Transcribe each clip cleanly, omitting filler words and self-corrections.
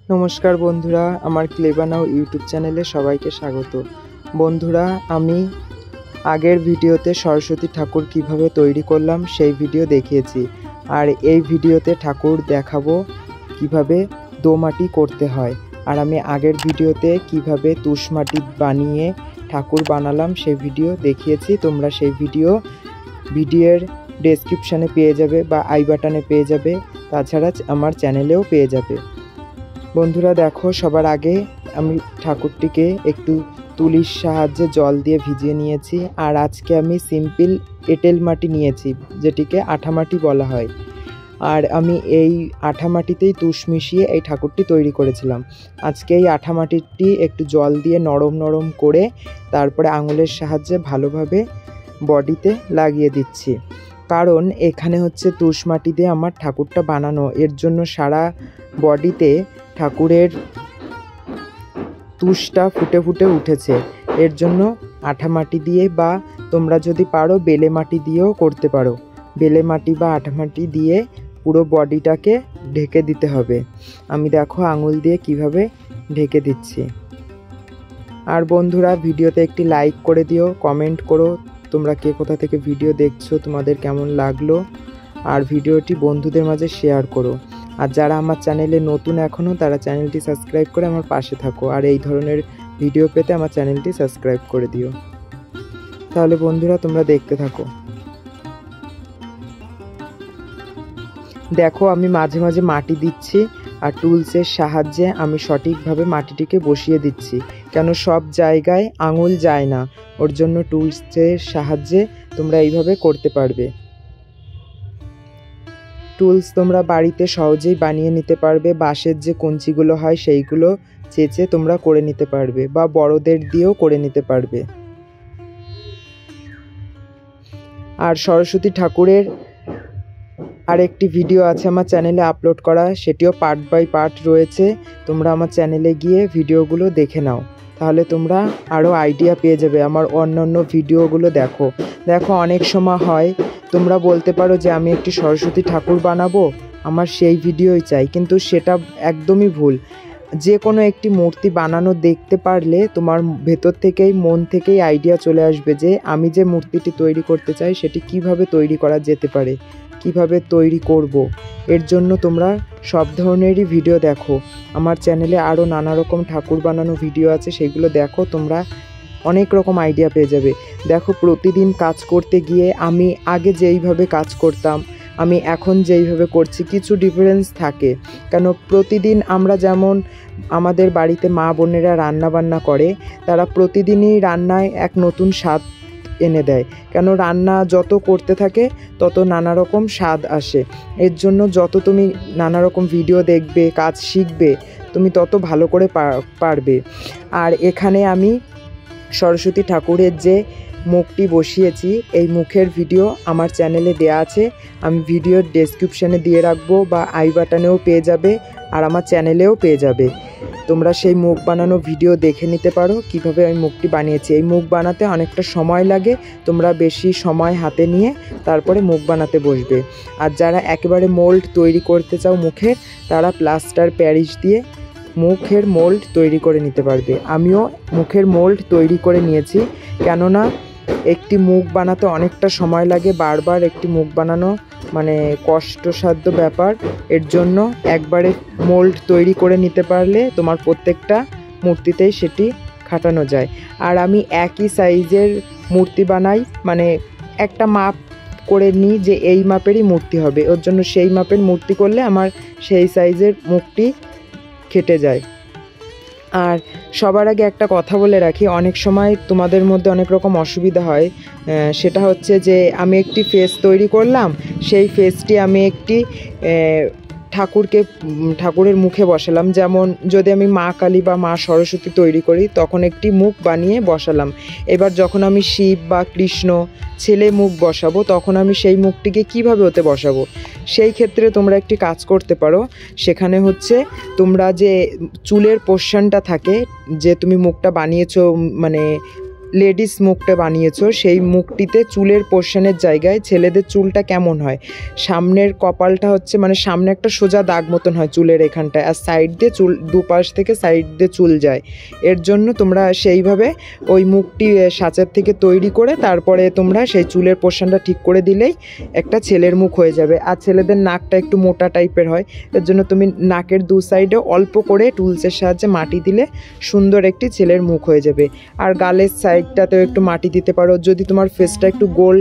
নমস্কার বন্ধুরা, আমার ক্লেভার নাও ইউটিউব চ্যানেলে সবাইকে স্বাগত। বন্ধুরা, আমি আগের ভিডিওতে সরস্বতী ঠাকুর কিভাবে তৈরি করলাম সেই ভিডিও দেখিয়েছি, আর এই ভিডিওতে ঠাকুর দেখাবো কিভাবে দোমাটি করতে হয়। আর আমি আগের ভিডিওতে কিভাবে তুষ মাটি বানিয়ে ঠাকুর বানালাম সেই ভিডিও দেখিয়েছি। তোমরা সেই ভিডিওর ডেসক্রিপশানে পেয়ে যাবে বা আই বাটনে পেয়ে যাবে, তাছাড়া আমার চ্যানেলেও পেয়ে যাবে। বন্ধুরা দেখো, সবার আগে আমি ঠাকুরটিকে একটু তুলির সাহায্যে জল দিয়ে ভিজিয়ে নিয়েছি। আর আজকে আমি সিম্পল এঁটেল মাটি নিয়েছি, যেটিকে আঠা মাটি বলা হয়। আর আমি এই আঠা মাটিতেই তুষ মিশিয়ে এই ঠাকুরটি তৈরি করেছিলাম। আজকে এই আঠা মাটিটি একটু জল দিয়ে নরম নরম করে তারপরে আঙুলের সাহায্যে ভালোভাবে বডিতে লাগিয়ে দিচ্ছি, কারণ এখানে হচ্ছে তুষ মাটি দিয়ে আমার ঠাকুরটা বানানো। এর জন্য সারা বডিতে ঠাকুরের তুষটা ফুটে ফুটে উঠেছে। এর জন্য আঠা মাটি দিয়ে, বা তোমরা যদি পারো বেলে মাটি দিয়েও করতে পারো। বেলে মাটি বা আঠা মাটি দিয়ে পুরো বডিটাকে ঢেকে দিতে হবে। আমি দেখো আঙুল দিয়ে কিভাবে ঢেকে দিচ্ছি। আর বন্ধুরা, ভিডিওতে একটি লাইক করে দিও, কমেন্ট করো তোমরা কে কোথা থেকে ভিডিও দেখছো, তোমাদের কেমন লাগলো। আর ভিডিওটি বন্ধুদের মাঝে শেয়ার করো। আর যারা আমার চ্যানেলে নতুন এখনও, তারা চ্যানেলটি সাবস্ক্রাইব করে আমার পাশে থাকো। আর এই ধরনের ভিডিও পেতে আমার চ্যানেলটি সাবস্ক্রাইব করে দিও। তাহলে বন্ধুরা, তোমরা দেখতে থাকো। দেখো, আমি মাঝে মাঝে মাটি দিচ্ছি আর টুলসের সাহায্যে আমি সঠিকভাবে মাটিটিকে বসিয়ে দিচ্ছি, কেন সব জায়গায় আঙুল যায় না। ওর জন্য টুলসের সাহায্যে তোমরা এইভাবে করতে পারবে। টুলস তোমরা বাড়িতে সহজেই বানিয়ে নিতে পারবে। বাঁশের যে কঞ্চিগুলো হয় সেইগুলো চেঁচে তোমরা করে নিতে পারবে, বা বড়দের দিয়েও করে নিতে পারবে। আর সরস্বতী ঠাকুরের আরেকটি ভিডিও আছে আমার চ্যানেলে আপলোড করা, সেটিও পার্ট বাই পার্ট রয়েছে। তোমরা আমার চ্যানেলে গিয়ে ভিডিওগুলো দেখে নাও, তাহলে তোমরা আরও আইডিয়া পেয়ে যাবে। আমার অন্যান্য ভিডিওগুলো দেখো। অনেক সময় হয় তোমরা বলতে পারো যে আমি একটি সরস্বতী ঠাকুর বানাবো, আমার সেই ভিডিওই চাই, কিন্তু সেটা একদমই ভুল। যে কোনো একটি মূর্তি বানানো দেখতে পারলে তোমার ভেতর থেকেই, মন থেকেই আইডিয়া চলে আসবে যে আমি যে মূর্তিটি তৈরি করতে চাই সেটি কিভাবে তৈরি করা যেতে পারে, কিভাবে তৈরি করব। এর জন্য তোমরা সব ধরনেরই ভিডিও দেখো। আমার চ্যানেলে আরও নানা রকম ঠাকুর বানানো ভিডিও আছে, সেগুলো দেখো, তোমরা অনেক রকম আইডিয়া পেয়ে যাবে। দেখো, প্রতিদিন কাজ করতে গিয়ে আমি আগে যেইভাবে কাজ করতাম, আমি এখন যেইভাবে করছি, কিছু ডিফারেন্স থাকে। কেন, প্রতিদিন আমরা যেমন আমাদের বাড়িতে মা বোনেরা রান্না বান্না করে, তারা প্রতিদিনই রান্নায় এক নতুন স্বাদ এনে দেয়। কেন, রান্না যত করতে থাকে তত নানা রকম স্বাদ আসে। এর জন্য যত তুমি নানা রকম ভিডিও দেখবে, কাজ শিখবে, তুমি তত ভালো করে পারবে। আর এখানে আমি সরস্বতী ঠাকুরের যে মুখটি বসিয়েছি, এই মুখের ভিডিও আমার চ্যানেলে দেয়া আছে। আমি ভিডিওর ডেসক্রিপশানে দিয়ে রাখবো, বা আই বাটনেও পেয়ে যাবে, আর আমার চ্যানেলেও পেয়ে যাবে। তোমরা সেই মুখ বানানো ভিডিও দেখে নিতে পারো কিভাবে আমি মুখটি বানিয়েছি। এই মুখ বানাতে অনেকটা সময় লাগে, তোমরা বেশি সময় হাতে নিয়ে তারপরে মুখ বানাতে বসবে। আর যারা একেবারে মোল্ড তৈরি করতে চাও মুখের, তারা প্লাস্টার প্যারিস দিয়ে মুখের মোল্ড তৈরি করে নিতে পারবে। আমিও মুখের মোল্ড তৈরি করে নিয়েছি, কেননা একটি মুখ বানাতে অনেকটা সময় লাগে। বারবার একটি মুখ বানানো মানে কষ্টসাধ্য ব্যাপার। এর জন্য একবারে মোল্ড তৈরি করে নিতে পারলে তোমার প্রত্যেকটা মূর্তিতেই সেটি খাটানো যায়। আর আমি একই সাইজের মূর্তি বানাই, মানে একটা মাপ করে নিই যে এই মাপেরই মূর্তি হবে। ওর জন্য সেই মাপের মূর্তি করলে আমার সেই সাইজের মুখটি খেটে যায়। আর সবার আগে একটা কথা বলে রাখি, অনেক সময় তোমাদের মধ্যে অনেক রকম অসুবিধা হয়। সেটা হচ্ছে যে আমি একটি ফেস তৈরি করলাম, সেই ফেসটি আমি একটি ঠাকুরের মুখে বসালাম। যেমন যদি আমি মা কালী বা মা সরস্বতী তৈরি করি, তখন একটি মুখ বানিয়ে বসালাম। এবার যখন আমি শিব বা কৃষ্ণ ছেলে মুখ বসাবো, তখন আমি সেই মুখটিকে কিভাবে ওতে বসাবো। সেই ক্ষেত্রে তোমরা একটি কাজ করতে পারো। সেখানে হচ্ছে তোমরা যে চুলের পোর্শনটা থাকে, যে তুমি মুখটা বানিয়েছো, মানে লেডিস মুখটা বানিয়েছো সেই মুখটিতে চুলের পোর্শনের জায়গায় ছেলেদের চুলটা কেমন হয়, সামনের কপালটা হচ্ছে মানে সামনে একটা সোজা দাগ মতন হয় চুলের এখানটায়, আর সাইড দিয়ে চুল দুপাশ থেকে সাইড দিয়ে চুল যায়। এর জন্য তোমরা সেইভাবে ওই মুখটি সাঁচার থেকে তৈরি করে তারপরে তোমরা সেই চুলের পোর্শনটা ঠিক করে দিলেই একটা ছেলের মুখ হয়ে যাবে। আর ছেলেদের নাকটা একটু মোটা টাইপের হয়, এর জন্য তুমি নাকের দু সাইডে অল্প করে টুলসের সাহায্যে মাটি দিলে সুন্দর একটি ছেলের মুখ হয়ে যাবে। আর গালের সাইডটাতেও একটু মাটি দিতে পারো। যদি তোমার ফেসটা একটু গোল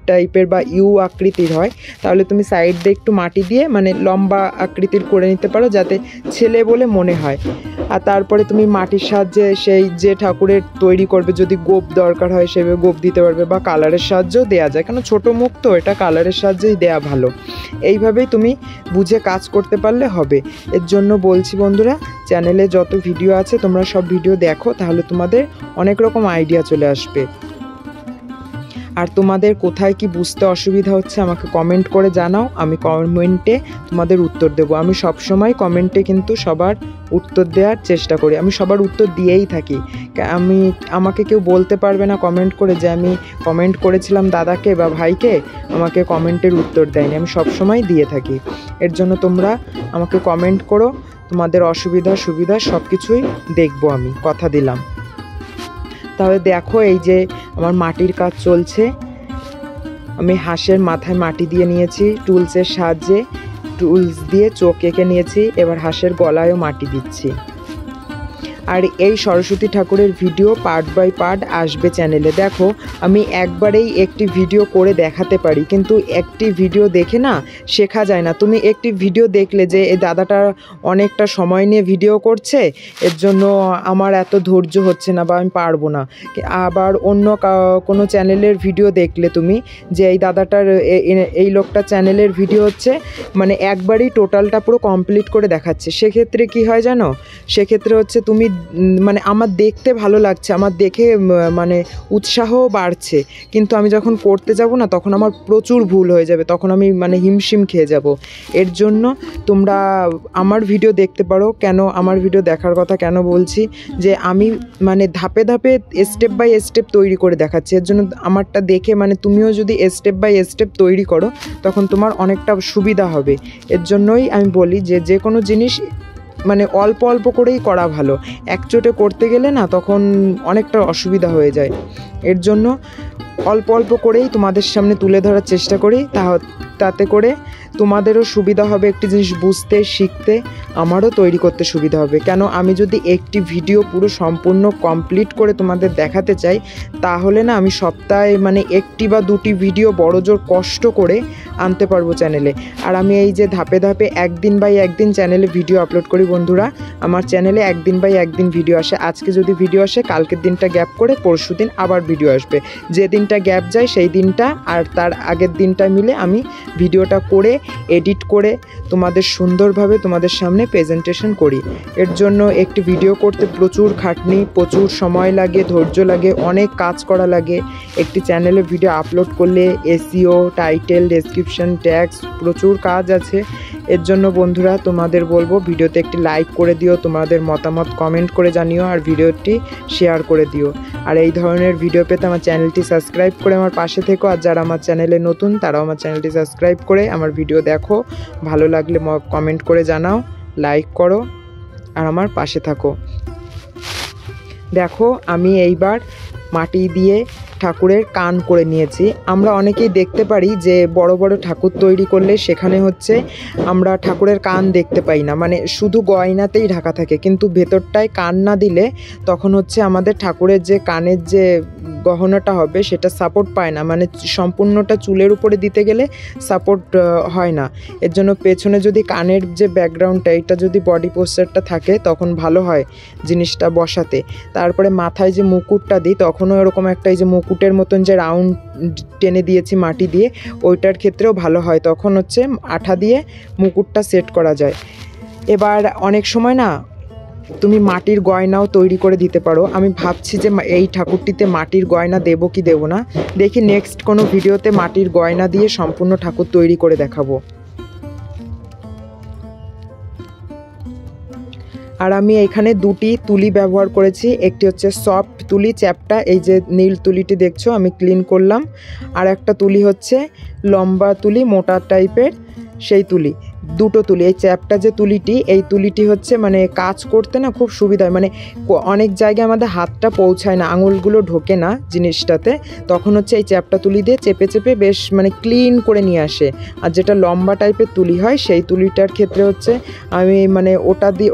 টাইপের বা ইউ আকৃতির হয় তাহলে তুমি সাইড দিয়ে একটু মাটি দিয়ে মানে লম্বা আকৃতির করে নিতে পারো যাতে ছেলে বলে মনে হয়। আর তারপরে তুমি মাটির সাহায্যে সেই যে ঠাকুরের তৈরি করবে, যদি গোপ দরকার হয় সেভাবে গোপ দিতে পারবে, বা কালারের সাহায্যেও দেওয়া যায়, কারণ ছোটো মুখ তো এটা কালারের সাহায্যেই দেওয়া ভালো। এইভাবেই তুমি বুঝে কাজ করতে পারলে হবে। এর জন্য বলছি বন্ধুরা, চ্যানেলে যত ভিডিও আছে তোমরা সব ভিডিও দেখো, তাহলে তোমাদের অনেক রকম আইডিয়া চলে আসবে। আর তোমাদের কোথায় কি বুঝতে অসুবিধা হচ্ছে আমাকে কমেন্ট করে জানাও, আমি কমেন্টে তোমাদের উত্তর দেবো। আমি সবসময় কমেন্টে কিন্তু সবার উত্তর দেওয়ার চেষ্টা করি, আমি সবার উত্তর দিয়েই থাকি। আমাকে কেউ বলতে পারবে না কমেন্ট করে যে আমি কমেন্ট করেছিলাম দাদাকে বা ভাইকে, আমাকে কমেন্টের উত্তর দেয়নি, আমি সবসময় দিয়ে থাকি। এর জন্য তোমরা আমাকে কমেন্ট করো, তোমাদের অসুবিধা সুবিধা সব কিছুই দেখবো, আমি কথা দিলাম। তাহলে দেখো এই যে আমার মাটির কাজ চলছে, আমি হাঁসের মাথায় মাটি দিয়ে নিয়েছি টুলসের সাহায্যে, টুলস দিয়ে চোখ এঁকে নিয়েছি, এবার হাঁসের গলায়ও মাটি দিচ্ছি। আর এই সরস্বতী ঠাকুরের ভিডিও পার্ট বাই পার্ট আসবে চ্যানেলে। দেখো আমি একবারেই একটি ভিডিও করে দেখাতে পারি, কিন্তু একটি ভিডিও দেখে না শেখা যায় না। তুমি একটি ভিডিও দেখলে যে এই দাদাটা অনেকটা সময় নিয়ে ভিডিও করছে, এর জন্য আমার এত ধৈর্য হচ্ছে না বা আমি পারবো না। আবার অন্য কোনো চ্যানেলের ভিডিও দেখলে তুমি যে এই দাদাটার এই লোকটা চ্যানেলের ভিডিও হচ্ছে মানে একবারই টোটালটা পুরো কমপ্লিট করে দেখাচ্ছে, সেক্ষেত্রে কি হয় জানো, সেক্ষেত্রে হচ্ছে তুমি মানে আমার দেখতে ভালো লাগছে, আমার দেখে মানে উৎসাহ বাড়ছে, কিন্তু আমি যখন করতে যাব না তখন আমার প্রচুর ভুল হয়ে যাবে, তখন আমি মানে হিমশিম খেয়ে যাব। এর জন্য তোমরা আমার ভিডিও দেখতে পারো। কেন আমার ভিডিও দেখার কথা কেন বলছি, যে আমি মানে ধাপে ধাপে স্টেপ বাই স্টেপ তৈরি করে দেখাচ্ছি। এর জন্য আমারটা দেখে মানে তুমিও যদি স্টেপ বাই স্টেপ তৈরি করো তখন তোমার অনেকটা সুবিধা হবে। এর জন্যই আমি বলি যে কোনো জিনিস মানে অল্প অল্প করেই করা ভালো, একচোটে করতে গেলে না তখন অনেকটা অসুবিধা হয়ে যায়। এর জন্য অল্প অল্প করেই তোমাদের সামনে তুলে ধরার চেষ্টা করি, তাতে করে তোমাদেরও সুবিধা হবে একটি জিনিস বুঝতে শিখতে, আমারও তৈরি করতে সুবিধা হবে। কেন আমি যদি একটি ভিডিও পুরো সম্পূর্ণ কমপ্লিট করে তোমাদের দেখাতে চাই তাহলে না আমি সপ্তাহে মানে একটি বা দুটি ভিডিও বড়জোর কষ্ট করে আনতে পারবো চ্যানেলে। আর আমি এই যে ধাপে ধাপে একদিন বাই একদিন চ্যানেলে ভিডিও আপলোড করি বন্ধুরা, আমার চ্যানেলে একদিন বাই একদিন ভিডিও আসে। আজকে যদি ভিডিও আসে কালকের দিনটা গ্যাপ করে পরশু দিন আবার ভিডিও আসবে, যে দিনটা গ্যাপ যায় সেই দিনটা আর তার আগের দিনটা মিলে আমি ভিডিওটা করে এডিট করে তোমাদের সুন্দরভাবে তোমাদের সামনে প্রেজেন্টেশন করি। এর জন্য একটি ভিডিও করতে প্রচুর খাটনি, প্রচুর সময় লাগে, ধৈর্য লাগে, অনেক কাজ করা লাগে। একটি চ্যানেলে ভিডিও আপলোড করলে এসইও, টাইটেল, ডেসক্রিপশন, ট্যাগস প্রচুর কাজ আছে। এর জন্য বন্ধুরা তোমাদের বলবো ভিডিওতে একটি লাইক করে দিও, তোমাদের মতামত কমেন্ট করে জানিও, আর ভিডিওটি শেয়ার করে দিও। আর এই ধরনের ভিডিও পেতে আমার চ্যানেলটি সাবস্ক্রাইব করে আমার পাশে থেকো। আর যারা আমার চ্যানেলে নতুন তারাও আমার চ্যানেলটি সাবস্ক্রাইব করে আমার ভিডিও দেখো, ভালো লাগলে কমেন্ট করে জানাও, লাইক করো আর আমার পাশে থাকো। দেখো আমি এইবার মাটি দিয়ে ঠাকুরের কান করে নিয়েছি। আমরা অনেকেই দেখতে পারি যে বড় বড় ঠাকুর তৈরি করলে সেখানে হচ্ছে আমরা ঠাকুরের কান দেখতে পাই না, মানে শুধু গয়নাতেই ঢাকা থাকে, কিন্তু ভেতরটায় কান না দিলে তখন হচ্ছে আমাদের ঠাকুরের যে কানের যে গহনাটা হবে সেটা সাপোর্ট পায় না, মানে সম্পূর্ণটা চুলের উপরে দিতে গেলে সাপোর্ট হয় না। এর জন্য পেছনে যদি কানের যে ব্যাকগ্রাউন্ডটা এটা যদি বডি পোস্টারটা থাকে তখন ভালো হয় জিনিসটা বসাতে। তারপরে মাথায় যে মুকুটটা দিই তখনও এরকম একটা এই যে মুকুটের মতন যে রাউন্ড টেনে দিয়েছি মাটি দিয়ে, ওইটার ক্ষেত্রেও ভালো হয়, তখন হচ্ছে আঠা দিয়ে মুকুটটা সেট করা যায়। এবার অনেক সময় না তুমি মাটির গয়নাও তৈরি করে দিতে পারো। আমি ভাবছি যে এই ঠাকুরটিতে মাটির গয়না দেবো কি দেবো না, দেখি নেক্সট কোনো ভিডিওতে মাটির গয়না দিয়ে সম্পূর্ণ ঠাকুর তৈরি করে দেখাবো। আর আমি এখানে দুটি তুলি ব্যবহার করেছি, একটি হচ্ছে সফট তুলি চ্যাপটা, এই যে নীল তুলিটি দেখছো আমি ক্লিন করলাম, আর একটা তুলি হচ্ছে লম্বা তুলি মোটা টাইপের সেই তুলি, দুটো তুলি। এই চ্যাপটা যে তুলিটি, এই তুলিটি হচ্ছে মানে কাজ করতে না খুব সুবিধা হয়, মানে অনেক জায়গায় আমাদের হাতটা পৌঁছায় না, আঙুলগুলো ঢোকে না জিনিসটাতে, তখন হচ্ছে এই চ্যাপটা তুলি দিয়ে চেপে চেপে বেশ মানে ক্লিন করে নিয়ে আসে। আর যেটা লম্বা টাইপের তুলি হয় সেই তুলিটার ক্ষেত্রে হচ্ছে আমি মানে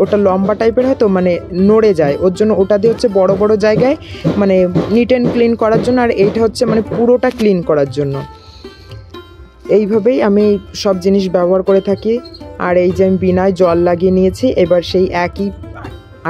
ওটা লম্বা টাইপের হয়তো মানে নড়ে যায়, ওর জন্য ওটা দিয়ে হচ্ছে বড় বড় জায়গায় মানে নিট অ্যান্ড ক্লিন করার জন্য, আর এইটা হচ্ছে মানে পুরোটা ক্লিন করার জন্য। এইভাবেই আমি সব জিনিস ব্যবহার করে থাকি। আর এই যে আমি বিনায় জল লাগিয়ে নিয়েছি, এবার সেই একই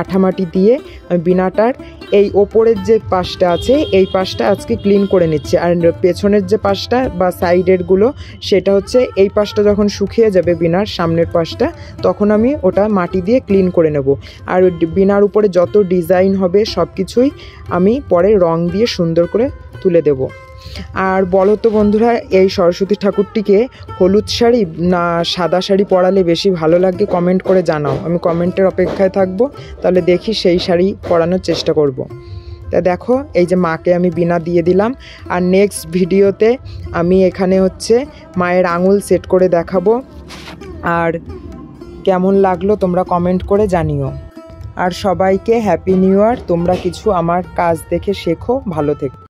আঠামাটি দিয়ে আমি বিনাটার এই ওপরের যে পাশটা আছে এই পাশটা আজকে ক্লিন করে নিচ্ছি, আর পেছনের যে পাশটা বা সাইডেরগুলো সেটা হচ্ছে এই পাশটা যখন শুকিয়ে যাবে বিনার সামনের পাশটা, তখন আমি ওটা মাটি দিয়ে ক্লিন করে নেব। আর বিনার উপরে যত ডিজাইন হবে সব কিছুই আমি পরে রং দিয়ে সুন্দর করে তুলে দেব। আর বলো তো বন্ধুরা, এই সরস্বতী ঠাকুরটিকে হলুদ শাড়ি না সাদা শাড়ি পরালে বেশি ভালো লাগে? কমেন্ট করে জানাও, আমি কমেন্টের অপেক্ষায় থাকবো, তাহলে দেখি সেই শাড়ি পরানোর চেষ্টা করব। তা দেখো এই যে মাকে আমি বিনা দিয়ে দিলাম, আর নেক্সট ভিডিওতে আমি এখানে হচ্ছে মায়ের আঙুল সেট করে দেখাবো, আর কেমন লাগলো তোমরা কমেন্ট করে জানিও। আর সবাইকে হ্যাপি নিউ ইয়ার। তোমরা কিছু আমার কাজ দেখে শেখো, ভালো থেকো।